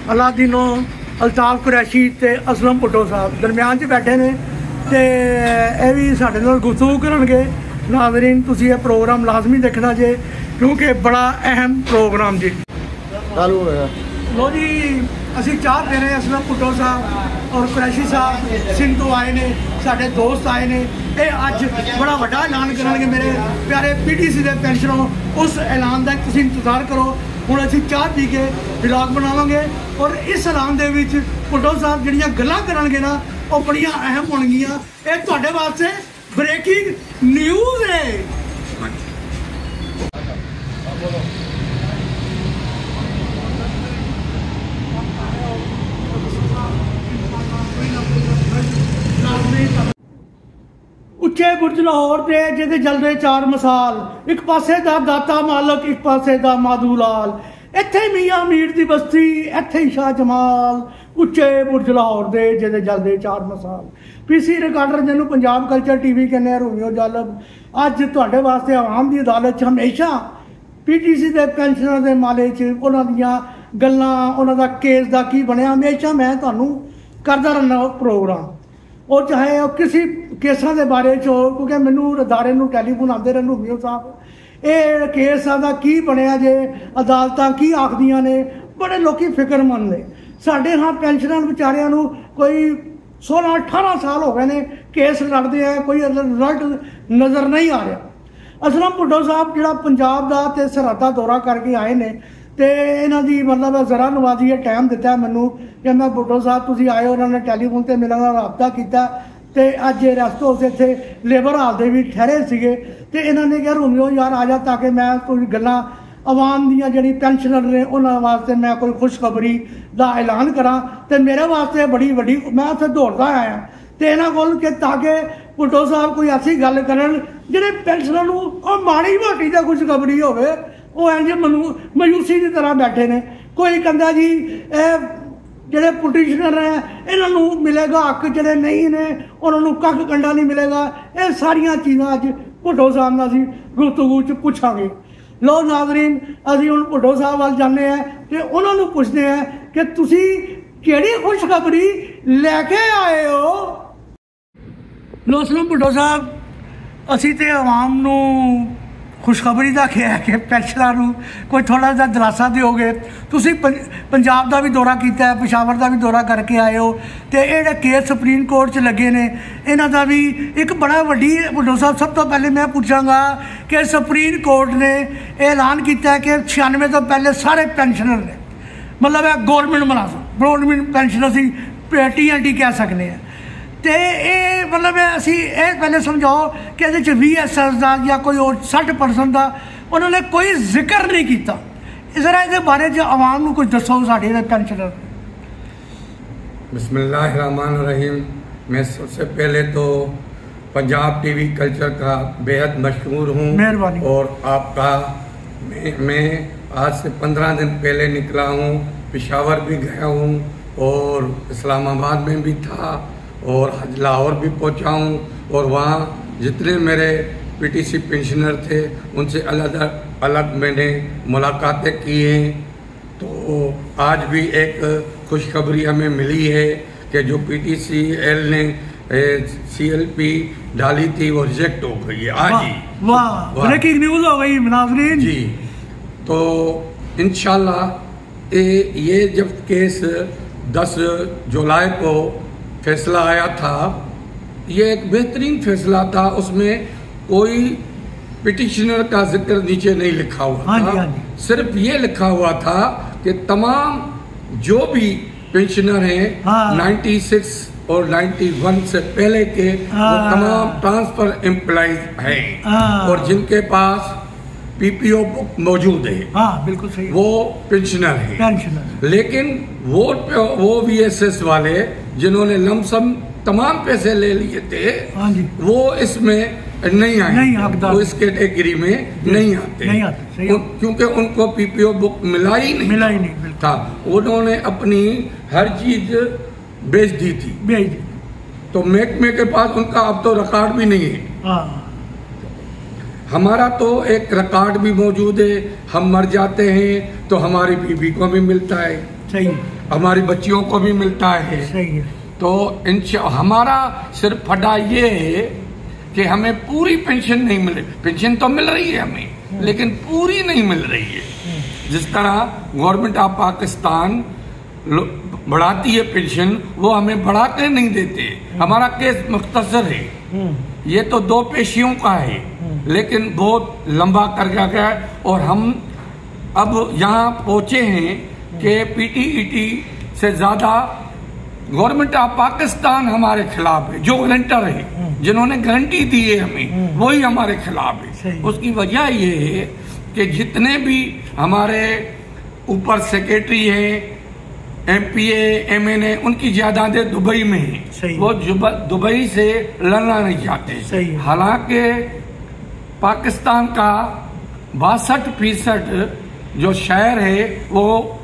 अलादीनो अल्ताफ कुरैशी ते असलम भुट्टो साहब दरम्यान च बैठे ने ते ये भी साडे नाल गुफ्तगू करनगे। नाज़रीन तुसीं ये प्रोग्राम लाजमी देखना जे क्योंकि बड़ा अहम प्रोग्राम जी। लो जी असीं चाह दे रहे असलम भुट्टो साहब और कुरैशी साहब सिंध तो आए ने, साडे दोस्त आए ने। ये अज बड़ा वड्डा ऐलान करनगे मेरे प्यारे PTC के पेंशनरों। उस ऐलान का तुसीं इंतजार करो। हुण असीं चाह पी के व्लॉग बनावांगे और इस ऐलान दे विच भुट्टो साहब जिहड़ियां गल्लां करनगे ना वो बड़ियां अहम होणगियां। ये तुहाडे वास्ते ब्रेकिंग न्यूज़ है। उच्चे बुर्ज लाहौर दे जिहदे जलदे चार मसाल, एक पासे दा दाता मालक एक पासे दा माधू लाल। इत्थे मियां मीर दी बस्ती इत्थे ही शाह जमाल। उच्चे बुर्ज लाहौर दे जिहदे जलदे चार मसाल। PC रिकॉर्डर जिन्होंने पंजाब कल्चर TV कहने रोमियो जालब अज तुहाडे वास्ते आवाम की अदालत हमेशा PTC के पेंशनर के माले च उन्हां दियां गल्लां उन्हां दा केस दा की बनिया हमेशा मैं तुहानूं करदा रहना प्रोग्राम। और चाहे वो किसी केसा के बारे च हो क्योंकि मैनू अदारे नूं टैलीफोन आते रहे रोमियो साहब ये केस का की बनया जे अदालतां की आखदियां ने। बड़े लोग फिक्रमंद ने। साढ़े हाँ पेंशनर बेचारियां नूं कोई 16-18 साल हो गए ने केस लड़ते हैं, कोई रिजल्ट नज़र नहीं आ रहा। असलम भुट्टो साहब जिहड़ा पंजाब दा ते सरहद दौरा करके आए ने ते इन्हां दी मतलब जरा नवाजी टाइम दिता है मैनू कि मैं भुट्टो साहब तुसीं आए। उन्होंने टैलीफोन से मेरे नाल राबता किया तो अज रेस्ट हाउस इत्थे लेबर हाल दे भी ठहरे सीगे ते इन्होंने कहा रोमियो यार आ जा ताकि मैं कोई गल्लां आवाम दियां जिहड़ी पेंशनर ने उन्हां वास्ते मैं कोई खुशखबरी का ऐलान करा। तो मेरे वास्ते बड़ी वड्डी मैं उत्थे दौड़दा आया तो इन्हां कोल कि ताकि भुट्टो साहब कोई ऐसी गल करन जिहड़े पेंशनर नूं ओह माड़ी मोटी दा खुशखबरी होवे। वो इंज मायूसी की तरह बैठे ने। कोई कहंदा जी ਜਿਹੜੇ ਪਟੀਸ਼ਨਰ ਹੈ ਇਹਨਾਂ ਨੂੰ ਮਿਲੇਗਾ ਹੱਕ, ਜਿਹੜੇ ਨਹੀਂ ਨੇ ਉਹਨਾਂ ਨੂੰ ਕੱਖ ਕੰਡਾ ਨਹੀਂ ਮਿਲੇਗਾ। ਇਹ ਸਾਰੀਆਂ ਚੀਜ਼ਾਂ ਅੱਜ ਭੁੱਟੋ ਸਾਹਿਬ ਨਾਲ ਅਸੀਂ ਗੁਫ਼ਤਗੂ 'ਚ ਪੁੱਛਾਂਗੇ। ਲੋ ਨਾਜ਼ਰੀਨ ਅਸੀਂ ਹੁਣ ਭੁੱਟੋ ਸਾਹਿਬ ਵੱਲ ਜਾਂਦੇ ਹਾਂ ਤੇ ਉਹਨਾਂ ਨੂੰ ਪੁੱਛਦੇ ਹਾਂ ਕਿ ਤੁਸੀਂ ਕਿਹੜੀ ਖੁਸ਼ਖਬਰੀ ਲੈ ਕੇ ਆਏ ਹੋ। ਲੋ ਅਸਲਮ ਭੁੱਟੋ ਸਾਹਿਬ ਅਸੀਂ ਤੇ ਆਵਾਮ ਨੂੰ खुशखबरी का क्या है कि पेंशनर कोई थोड़ा जहा दिलासा दोगे। तुसी पंजाब का भी दौरा किया, पेशावर का भी दौरा करके आए हो तो ये केस सुप्रीम कोर्ट च लगे ने इन्हों का भी एक बड़ा वड्डी भुट्टो साहब सब तो पहले मैं पूछांगा कि सुप्रीम कोर्ट ने ऐलान किया कि 96 तो पहले सारे पेंशनर ने मतलब है गौरमेंट मुलाजम गौरमेंट पेंशन असी TNT कह सकते हैं। तो ये मतलब असी ये पहले समझाओ कि ये VSS का या कोई और 60% का उन्होंने कोई जिक्र नहीं किया। जरा ये बारे आवाम को कुछ दसो साढ़े पेंशनर। बिस्मिल्लाहिर्रहमानिर्रहीम। मैं सबसे पहले तो पंजाब TV कल्चर का बेहद मशहूर हूँ। मेहरबानी। और आपका मैं आज से 15 दिन पहले निकला हूँ, पेशावर भी गया हूँ और इस्लामाबाद में भी था और लाहौर भी पहुंचा हूँ और वहाँ जितने मेरे PTC पेंशनर थे उनसे अलग अलग मैंने मुलाकातें की हैं। तो आज भी एक खुशखबरी हमें मिली है कि जो PTCL ने CLP डाली थी वो रिजेक्ट हो गई है आज ही। वाह ब्रेकिंग न्यूज़ हो गई नाज़रीन जी। तो इंशाल्लाह ये जब केस 10 जुलाई को फैसला आया था, ये एक बेहतरीन फैसला था। उसमें कोई पिटिशनर का जिक्र नीचे नहीं लिखा हुआ था। सिर्फ ये लिखा हुआ था कि तमाम जो भी पेंशनर हैं 96 और 91 से पहले के वो तमाम ट्रांसफर एम्प्लॉइज हैं और जिनके पास PPO बुक मौजूद है। बिल्कुल सही। वो पेंशनर है। लेकिन वो VSS वाले जिन्होंने लमसम तमाम पैसे ले लिए थे वो इसमें नहीं आए, वो इस कैटेगरी में नहीं आते क्योंकि उनको PPO बुक मिला ही नहीं था। उन्होंने अपनी हर चीज बेच दी थी। तो महकमे के पास उनका अब तो रिकॉर्ड भी नहीं है। हमारा तो एक रिकॉर्ड भी मौजूद है। हम मर जाते हैं तो हमारी बीवी को भी मिलता है। सही। हमारी बच्चियों को भी मिलता है। सही है। तो हमारा सिर्फ फटा ये है कि हमें पूरी पेंशन नहीं मिले। पेंशन तो मिल रही है हमें, लेकिन पूरी नहीं मिल रही है। जिस तरह गवर्नमेंट ऑफ पाकिस्तान बढ़ाती है पेंशन, वो हमें बढ़ा के नहीं देते। हमारा केस मुख्तसर है, ये तो 2 पेशियों का है, लेकिन बहुत लंबा कर गया है। और हम अब यहाँ पहुंचे हैं कि पीटीईटी से ज्यादा गवर्नमेंट ऑफ पाकिस्तान हमारे खिलाफ है। जो गारंटर है, जिन्होंने गारंटी दी है हमें, वही हमारे खिलाफ है। उसकी वजह ये है कि जितने भी हमारे ऊपर सेक्रेटरी है, एमपीए, एमएनए, उनकी जायदादें दुबई में है। वो दुबई से लड़ना नहीं चाहते। हालांकि पाकिस्तान का 62% जो शहर है वो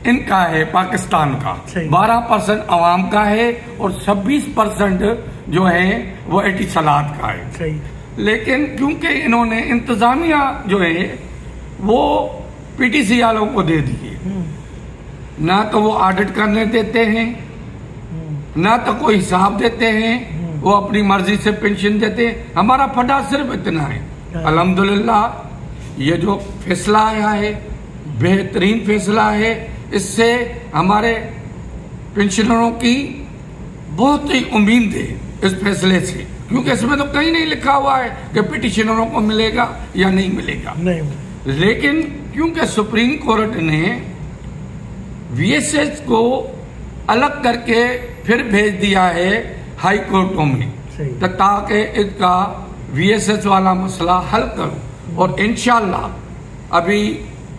इनका है, पाकिस्तान का। 12% अवाम का है और 26% जो है वो एटिसलात का है। लेकिन क्योंकि इन्होंने इंतजामिया जो है वो पीटीसी वालों को दे दी है, ना तो वो ऑडिट करने देते हैं, ना तो कोई हिसाब देते हैं, वो अपनी मर्जी से पेंशन देते हैं। हमारा फटा सिर्फ इतना है। अल्हम्दुलिल्लाह ये जो फैसला आया है बेहतरीन फैसला है। इससे हमारे पेंशनरों की बहुत ही उम्मीद है इस फैसले से, क्योंकि इसमें तो कहीं नहीं लिखा हुआ है कि पेंशनरों को मिलेगा या नहीं मिलेगा। लेकिन क्योंकि सुप्रीम कोर्ट ने वीएसएस को अलग करके फिर भेज दिया है हाई कोर्टों में, तो ताकि इसका वीएसएस वाला मसला हल करूं। और इंशाल्लाह अभी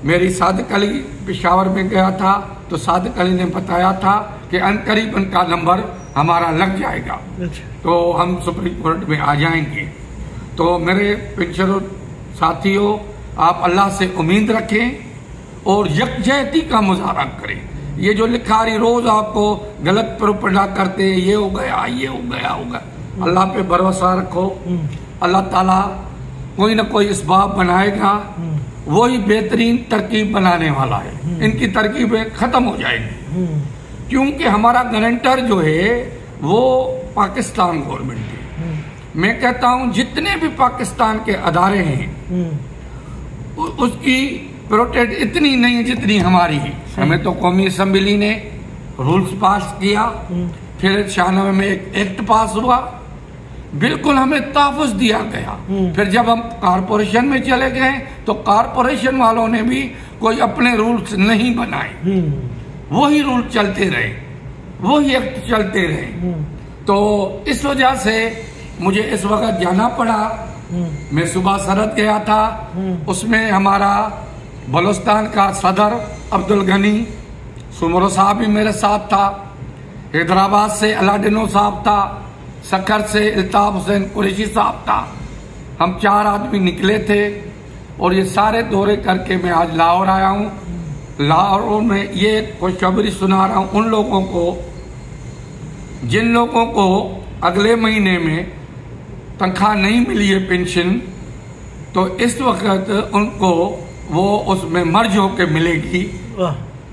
मेरी सादिक अली पेशावर में गया था, तो सादिक अली ने बताया था कि अनकरीब उनका नंबर हमारा लग जाएगा, तो हम सुप्रीम कोर्ट में आ जाएंगे। तो मेरे पेंशनर साथियों, आप अल्लाह से उम्मीद रखें और यकजहती का मुजाहरा करें। ये जो लिखारी रोज आपको गलत प्रोपेगेंडा करते हैं, ये हो गया, ये हो गया, अल्लाह पे भरोसा रखो। अल्लाह ताला कोई ना कोई इसबाब बनाएगा, वही बेहतरीन तरकीब बनाने वाला है। इनकी तरकीबें खत्म हो जाएंगी, क्योंकि हमारा गारंटर जो है वो पाकिस्तान गवर्नमेंट है। मैं कहता हूं जितने भी पाकिस्तान के अदारे हैं उसकी प्रोटेक्ट इतनी नहीं है जितनी हमारी है। हमें तो कौमी असम्बली ने रूल्स पास किया, फिर 96 में एक एक्ट पास हुआ, बिल्कुल हमें तहफ़्फ़ुज़ दिया गया। फिर जब हम कारपोरेशन में चले गए तो कारपोरेशन वालों ने भी कोई अपने रूल्स नहीं बनाए, वही रूल चलते रहे, वही एक्ट चलते रहे। तो इस वजह से मुझे इस वक्त जाना पड़ा। मैं सुबह सरहद गया था, उसमें हमारा बलोचिस्तान का सदर अब्दुल गनी सुमरो साहब भी मेरे साथ था, हैदराबाद से अलाडिनो साहब था, सखर से इल्ताफ हुसैन कुरैशी साहब था। हम 4 आदमी निकले थे और ये सारे दौरे करके मैं आज लाहौर आया हूँ। लाहौर में ये खुशखबरी सुना रहा हूँ उन लोगों को जिन लोगों को अगले महीने में तनख्वाह नहीं मिली है पेंशन, तो इस वक्त उनको वो उसमें मर्ज होके मिलेगी।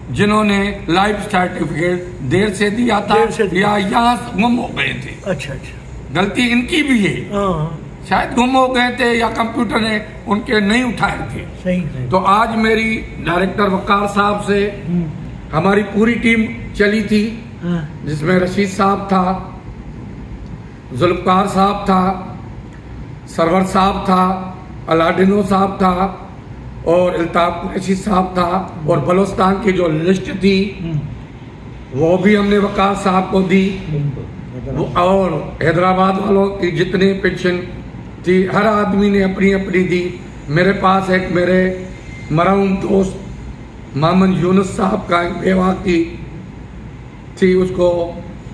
जिन्होंने लाइफ सर्टिफिकेट देर से दिया था या यहाँ गुम हो गए थे। अच्छा, गलती इनकी भी है, शायद गुम हो गए थे या कंप्यूटर ने उनके नहीं उठाए थे। सही। तो आज मेरी डायरेक्टर वकार साहब से हमारी पूरी टीम चली थी, जिसमें रशीद साहब था, जुल्फकार साहब था, सरवर साहब था, अलाडिनो साहब था और इल्ताफ कुरैशी साहब था। और बलोचिस्तान की जो लिस्ट थी वो भी हमने वकार साहब को दी, और हैदराबाद वालों की जितनी पेंशन थी हर आदमी ने अपनी अपनी दी। मेरे पास एक मेरे मरहूम दोस्त मोहम्मद यूनुस साहब का एक बेवा की थी, उसको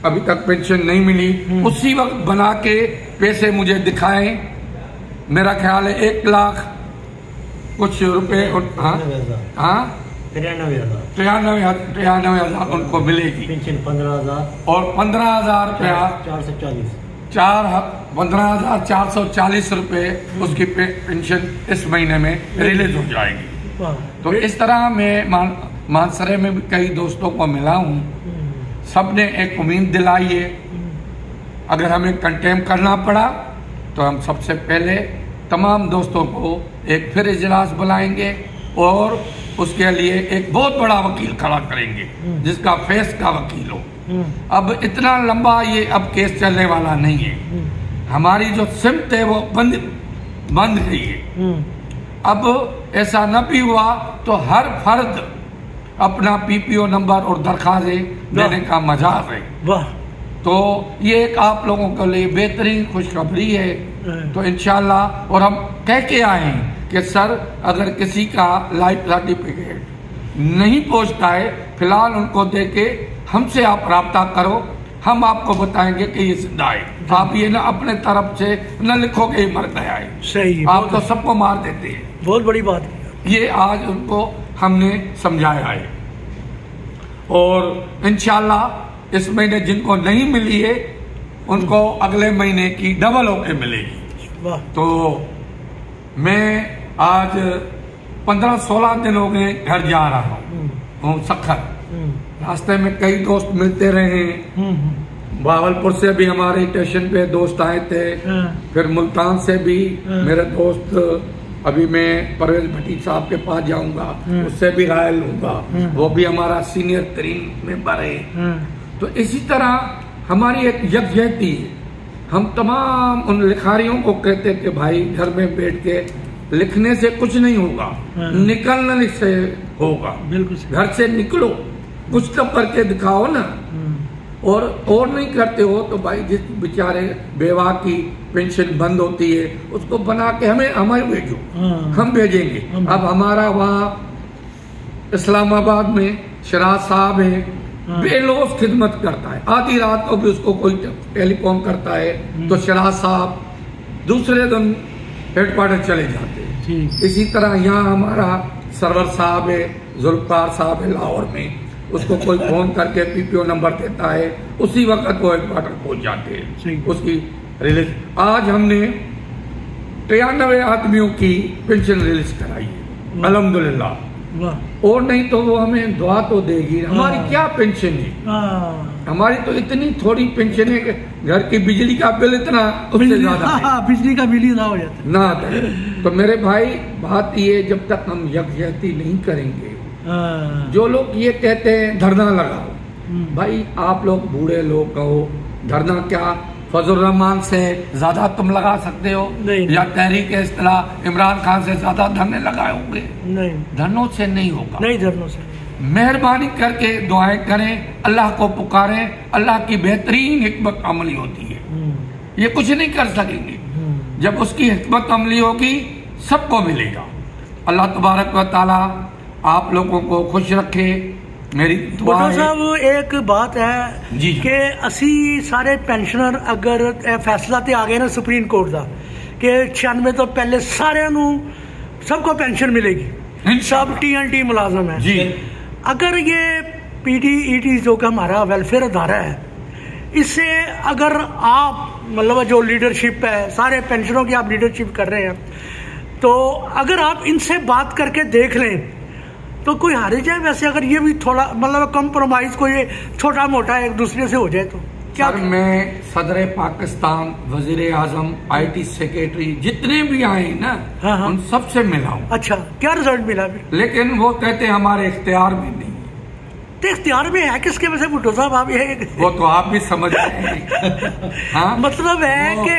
अभी तक पेंशन नहीं मिली। उसी वक्त बना के पैसे मुझे दिखाए, मेरा ख्याल है 1 लाख कुछ रुपए। हाँ, 93,000 उनको मिलेगी पेंशन, 15,000 और 15,000 रुपया 15,440 रुपए उसकी पेंशन इस महीने में रिलीज हो जाएगी। तो इस तरह मैं मानसरे में भी कई दोस्तों को मिला हूँ, सबने एक उम्मीद दिलाई है। अगर हमें कंटेम करना पड़ा तो हम सबसे पहले तमाम दोस्तों को एक फिर इजलास बुलाएंगे और उसके लिए एक बहुत बड़ा वकील खड़ा करेंगे जिसका फेस का वकील हो। अब इतना लंबा ये अब केस चलने वाला नहीं है। हमारी जो सिमत है वो बंद गई है। अब ऐसा न भी हुआ तो हर फर्द अपना PPO नंबर और दरखास्तें देने का मजाक है। तो ये एक आप लोगों के लिए बेहतरीन खुशखबरी है। तो इंशाल्लाह, और हम कह के आए हैं कि सर अगर किसी का लाइफ सर्टिफिकेट नहीं पहुंचता है, फिलहाल उनको दे के हमसे आप राब्ता करो, हम आपको बताएंगे कि ये जिंदा है। आप ये ना अपने तरफ से न लिखो कि ये मर गया है। सही, आप तो सबको मार देते हैं। बहुत बड़ी बात ये आज उनको हमने समझाया है। और इंशाल्लाह इस महीने जिनको नहीं मिली है उनको अगले महीने की डबल होके मिलेगी। तो मैं आज 15-16 दिन हो गए घर जा रहा हूँ सखर। रास्ते में कई दोस्त मिलते रहे। भावलपुर से भी हमारे स्टेशन पे दोस्त आए थे, फिर मुल्तान से भी मेरे दोस्त। अभी मैं परवेज भट्टी साहब के पास जाऊंगा, उससे भी राय लूंगा। वो भी हमारा सीनियर तरीन मेंबर है। तो इसी तरह हमारी एक यकजहती है। हम तमाम उन लिखारियों को कहते कि भाई घर में बैठ के लिखने से कुछ नहीं होगा, निकलने से होगा। बिल्कुल, घर से निकलो, कुछ तो करके दिखाओ ना। और नहीं करते हो तो भाई जिस बेचारे बेवा की पेंशन बंद होती है उसको बना के हमें भेजो, हम भेजेंगे। अब हमारा वहाँ इस्लामाबाद में शराज साहब है, बेलौस खिदमत करता है। आधी रात को भी उसको कोई टेलीफोन करता है तो शराज साहब दूसरे दिन हेडक्वार्टर चले जाते हैं। इसी तरह यहाँ हमारा सरवर साहब है, जुल्फकार साहब है लाहौर में, उसको कोई फोन करके PPO नंबर देता है, उसी वक्त वो हेडक्वार्टर पहुंच जाते हैं। उसकी रिलीज आज हमने 93 आदमियों की पेंशन रिलीज कराई है अल्हम्दुलिल्लाह। और नहीं तो वो हमें दुआ तो देगी। हमारी क्या पेंशन है, हमारी तो इतनी थोड़ी पेंशन है कि घर की बिजली का बिल इतना उससे ज्यादा बिजली का बिल ही ना हो जाता ना आता है। तो मेरे भाई बात ये, जब तक हम यकजहती नहीं करेंगे, जो लोग ये कहते हैं धरना लगाओ, भाई आप लोग बूढ़े लोग कहो धरना क्या फजल रहमान से ज्यादा तुम लगा सकते हो या तहरीक इस्तिलाह इमरान खान से ज्यादा धरने लगाए होंगे? नहीं, धरनों से नहीं होगा। नहीं, धरनों से। मेहरबानी करके दुआएं करें, अल्लाह को पुकारें, अल्लाह की बेहतरीन हिकमत अमली होती है। ये कुछ नहीं कर सकेंगे, जब उसकी हिकमत अमली होगी सबको मिलेगा। अल्लाह तबारक व तआला आप लोगों को खुश रखे। मेरी दुआ है। साहब एक बात है कि असी सारे पेंशनर अगर फैसला ते आ गए ना सुप्रीम कोर्ट का कि 96 तो पहले सारे सबको पेंशन मिलेगी, सब TNT मुलाजम है जी। अगर ये PTET जो कि हमारा वेलफेयर अदारा है, इससे अगर आप मतलब जो लीडरशिप है, सारे पेंशनरों की आप लीडरशिप कर रहे हैं, तो अगर आप इनसे बात करके देख लें तो कोई हारे जाए। वैसे अगर ये भी थोड़ा मतलब कंप्रोमाइज कोई छोटा मोटा एक दूसरे से हो जाए तो क्या? सर मैं सदर पाकिस्तान, वजीर आजम, IT सेक्रेटरी जितने भी आए ना, उन सबसे मिला हूँ। अच्छा, क्या रिजल्ट मिला भी? लेकिन वो कहते हमारे इख्तियार में नहीं। तो इख्तियार में है किसके वजह से भुट्टो साहब? आप ये वो तो आप भी समझ रहे हैं। हाँ? मतलब है कि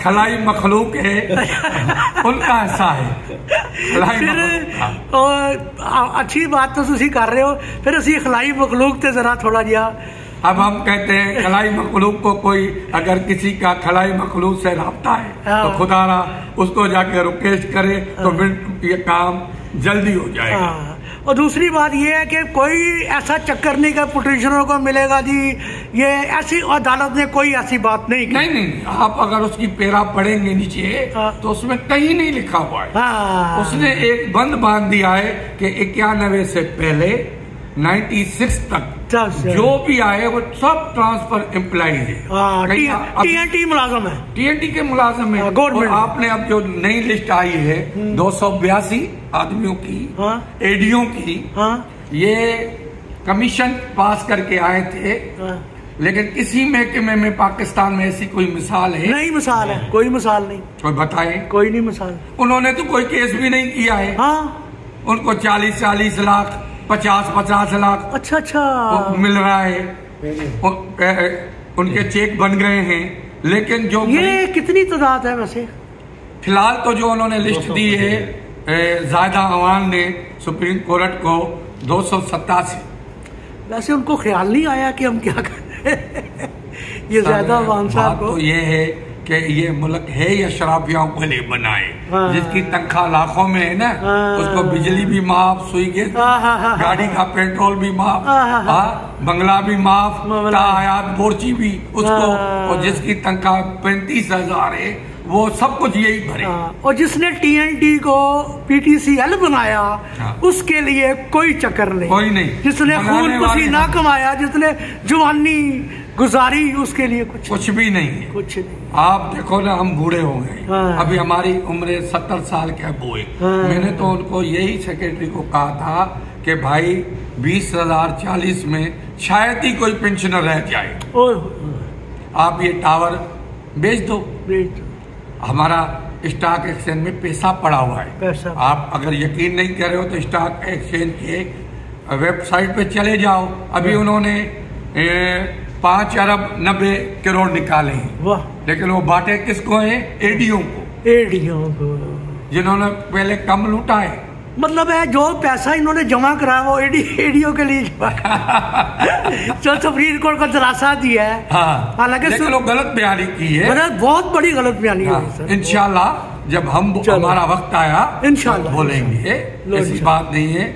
खलाई मखलूक है उनका ऐसा है। अच्छी बात तो तुसी कर रहे हो, फिर असी खलाई मखलूक ते जरा थोड़ा जिहा। अब हम कहते हैं खलाई मखलूक को कोई अगर किसी का खलाई मखलूक से राब्ता है तो खुदारा उसको जाके रिक्वेस्ट करे तो फिर ये काम जल्दी हो जाएगा। और दूसरी बात ये है कि कोई ऐसा चक्कर नहीं कि पिटीशनरों को मिलेगा जी, ये ऐसी अदालत ने कोई ऐसी बात नहीं की। नहीं, आप अगर उसकी पेरा पढ़ेंगे नीचे तो उसमें कहीं नहीं लिखा हुआ है। उसने एक बंद बांध दिया है कि 91 से पहले 96 तक जो भी आए वो सब ट्रांसफर एम्प्लॉइज है। TNT मुलाजम है, TNT के मुलाजम है। और आपने अब जो नई लिस्ट आई है 282 आदमियों की, एडीओ की, ये कमीशन पास करके आए थे, लेकिन किसी महकमे में पाकिस्तान में ऐसी कोई मिसाल है? नहीं मिसाल है, कोई मिसाल नहीं। कोई बताए? कोई नहीं मिसाल। उन्होंने तो कोई केस भी नहीं किया है। हाँ, उनको 40-40 लाख 50-50 लाख अच्छा मिल रहा है। उनके चेक बन गए हैं, लेकिन जो ये कितनी तादाद है वैसे? फिलहाल तो जो उन्होंने लिस्ट दी है जायदा अवान ने सुप्रीम कोर्ट को 287। वैसे उनको ख्याल नहीं आया कि हम क्या करें ये ज्यादा अवान साहब को। तो ये है कि ये मुल्क है या शराबियों के लिए बनाए, जिसकी तनख्वाह लाखों में है ना, उसको बिजली भी माफ, सुई गैस, गाड़ी का पेट्रोल भी माफ, बंगला भी माफ, हयात बोर्ची भी उसको, और जिसकी तनख्वाह 35,000 है वो सब कुछ यही भरे। और जिसने TNT को PTCL बनाया उसके लिए कोई चक्कर नहीं, कोई नहीं। जिसने खून पसीना कमाया, जिसने जवानी गुजारी, उसके लिए कुछ भी नहीं है। कुछ नहीं। आप देखो ना, हम बूढ़े हो गए, अभी हमारी उम्र 70 साल के हुए। मैंने तो उनको यही सेक्रेटरी को कहा था कि भाई 20,000 40 में शायद ही कोई पेंशनर रह जाए, आप ये टावर बेच दो। हमारा स्टॉक एक्सचेंज में पैसा पड़ा हुआ है। आप अगर यकीन नहीं कर रहे हो तो स्टॉक एक्सचेंज के वेबसाइट पे चले जाओ। अभी उन्होंने 5 अरब 90 करोड़ निकाले हैं, लेकिन वो बांटे किसको है? एडीओ को, जिन्होंने पहले कम लूटा है। मतलब है जो पैसा इन्होंने जमा करा वो एडीओ के लिए जमा जो सुप्रीम कोर्ट को दिलासा दिया है। हालांकि गलत बयानी की है, बहुत बड़ी गलत बयानी है। इंशाल्लाह जब हम हमारा वक्त आया इंशाल्लाह बोलेंगे, ऐसी बात नहीं है।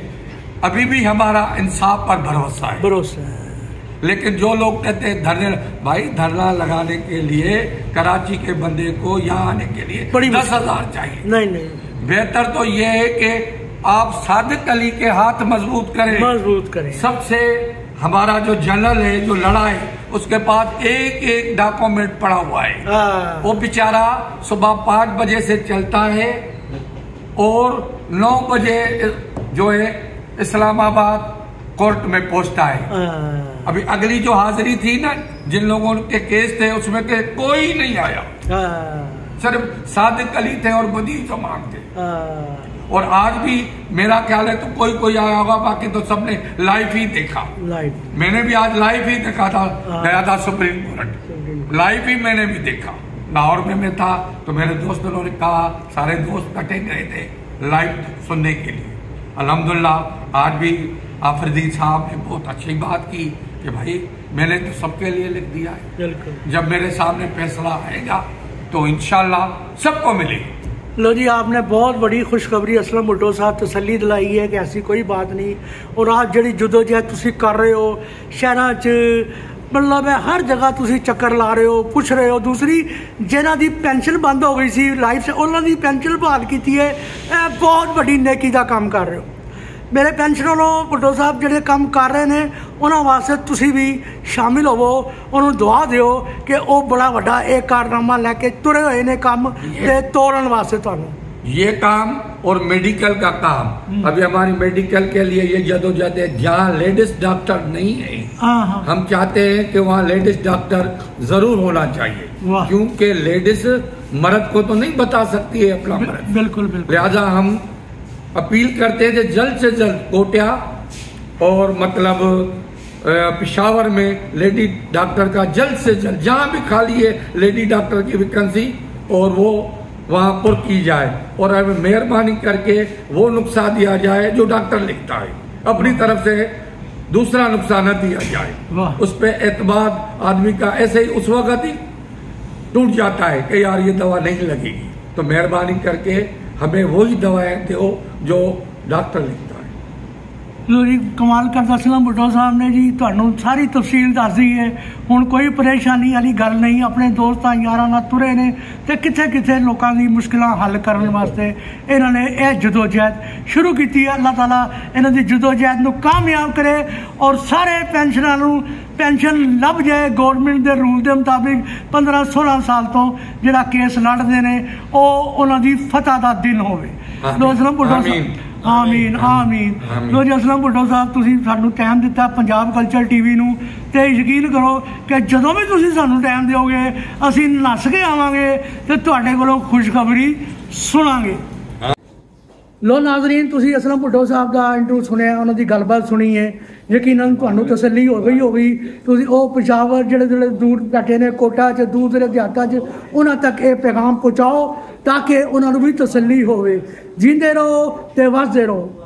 अभी भी हमारा इंसाफ पर भरोसा है। लेकिन जो लोग कहते हैं धरने, भाई धरना लगाने के लिए कराची के बंदे को यहाँ आने के लिए 10,000 चाहिए। नहीं, बेहतर तो ये है कि आप सादिक अली के हाथ मजबूत करें। सबसे हमारा जो जनरल है, जो लड़ा है, उसके पास एक डॉक्यूमेंट पड़ा हुआ है। वो बेचारा सुबह 5 बजे से चलता है और 9 बजे जो है इस्लामाबाद कोर्ट में पहुंचता है। अभी अगली जो हाजिरी थी ना, जिन लोगों के केस थे उसमें के कोई नहीं आया, सिर्फ सादिक अली थे और बदीर जमान थे। और आज भी मेरा ख्याल है तो कोई आया होगा, बाकी तो सबने लाइव ही देखा। मैंने भी आज लाइव ही देखा था, गया था सुप्रीम कोर्ट, लाइव ही मैंने भी देखा। लाहौर में मैं था तो मेरे दोस्तों ने कहा, सारे दोस्त इकट्ठे गए थे लाइव सुनने के लिए। अल्हम्दुलिल्लाह आज भी आफरीदी साहब ने बहुत अच्छी बात की कि भाई मैंने तो सबके लिए लिख दिया है, जब मेरे सामने फैसला आएगा तो इंशाल्लाह सबको मिलेगी। लो जी, आपने बहुत बड़ी खुशखबरी असलम भुट्टो साहब तसल्ली दिलाई है कि ऐसी कोई बात नहीं। और आज जी जदोजहद तुसी कर रहे हो शहरों च, मतलब है हर जगह तुसी चक्कर ला रहे हो, पुछ रहे हो। दूसरी जिन्हों की पेंशन बंद हो गई सी लाइफ से, उन्होंने पेंशन बहाल की है, बहुत बड़ी नेकी का काम कर रहे हो। मेरे पेंशनरों भुट्टो साहब ਜਿਹੜੇ ਕੰਮ कर रहे हैं उन्होंने वास्ते तुसी भी शामिल होवो, उन्होंने दुआ दिओ कि वो बड़ा वड्डा एक कारनामा लैके तुरे हुए ने काम ते तोड़न वास्ते तुहानू ये काम। और मेडिकल का काम, अभी हमारी मेडिकल के लिए ये जदोजहद है, जहाँ लेडीज डॉक्टर नहीं है, हम चाहते हैं कि वहाँ लेडीज डॉक्टर जरूर होना चाहिए, क्योंकि लेडीज मर्द को तो नहीं बता सकती है अपना मर्द। बिल्कुल। लिहाजा हम अपील करते थे जल्द से जल्द कोटिया और मतलब पेशावर में लेडी डॉक्टर का जल्द से जल्द, जहाँ भी खाली है लेडी डॉक्टर की वैकेंसी, और वो वहाँ पर की जाए। और मेहरबानी करके वो नुस्खा दिया जाए जो डॉक्टर लिखता है, अपनी तरफ से दूसरा नुस्खा न दिया जाए। उस पर एतमाद आदमी का ऐसे ही उस वक्त ही टूट जाता है कि यार ये दवा नहीं लगेगी, तो मेहरबानी करके हमें वही दवाएं दो जो डॉक्टर लिखता है। लो जी, कमाल करता असलम भुट्टो साहब ने जी तुहानू सारी तफसील दस दी है। हुण कोई परेशानी वाली गल नहीं, अपने दोस्तां यारां नाल तुरे ने ते किथे किथे लोकां दी मुश्किलां हल करन वास्ते इन्हां ने यह जदोजहद शुरू की है। अल्लाह ताला इन्हां दी जदोजहद नू कामयाब करे और सारे पेंशनरां नू पेंशन लभ जाए गौरमेंट के रूल के मुताबिक। 15-16 साल तो जिहड़ा केस लड़ते हैं वो उन्हां दी फतह दा दिन होवे। ਆਮੀਨ ਆਮੀਨ। ਲੋ ਜੀ ਅਸਲਮ ਭੁੱਟੋ ਸਾਹਿਬ, ਤੁਸੀਂ ਸਾਨੂੰ ਟਾਈਮ ਦਿੱਤਾ ਪੰਜਾਬ ਕਲਚਰ ਟੀਵੀ ਨੂੰ, ਤੇ ਯਕੀਨ ਕਰੋ ਕਿ ਜਦੋਂ ਵੀ ਤੁਸੀਂ ਸਾਨੂੰ ਟਾਈਮ ਦਿਓਗੇ ਅਸੀਂ ਨੱਸ ਕੇ ਆਵਾਂਗੇ ਤੇ ਤੁਹਾਡੇ ਕੋਲੋਂ ਖੁਸ਼ਖਬਰੀ ਸੁਣਾਂਗੇ। ਲੋ ਨਾਜ਼ਰੀਨ, ਤੁਸੀਂ ਅਸਲਮ ਭੁੱਟੋ ਸਾਹਿਬ ਦਾ ਇੰਟਰਵਿਊ ਸੁਣਿਆ, ਉਹਨਾਂ ਦੀ ਗੱਲਬਾਤ ਸੁਣੀ ਹੈ। ਯਕੀਨਨ ਤੁਹਾਨੂੰ ਤਸੱਲੀ ਹੋ ਗਈ ਹੋਗੀ। ਤੁਸੀਂ ਉਹ ਪੇਸ਼ਾਵਰ ਜਿਹੜੇ ਦੂਰ ਬੈਠੇ ਨੇ ਕੋਟਾ 'ਚ, ਦੂਸਰੇ ਦਿਹਾਤਾਂ 'ਚ, ਉਹਨਾਂ ਤੱਕ ਇਹ ਪੈਗਾਮ ਪਹੁੰਚਾਓ ਤਾਂ ਕਿ ਉਹਨਾਂ ਨੂੰ ਵੀ ਤਸੱਲੀ ਹੋਵੇ। ਜੀਂਦੇ ਰਹੋ ਤੇ ਵਸਦੇ ਰਹੋ।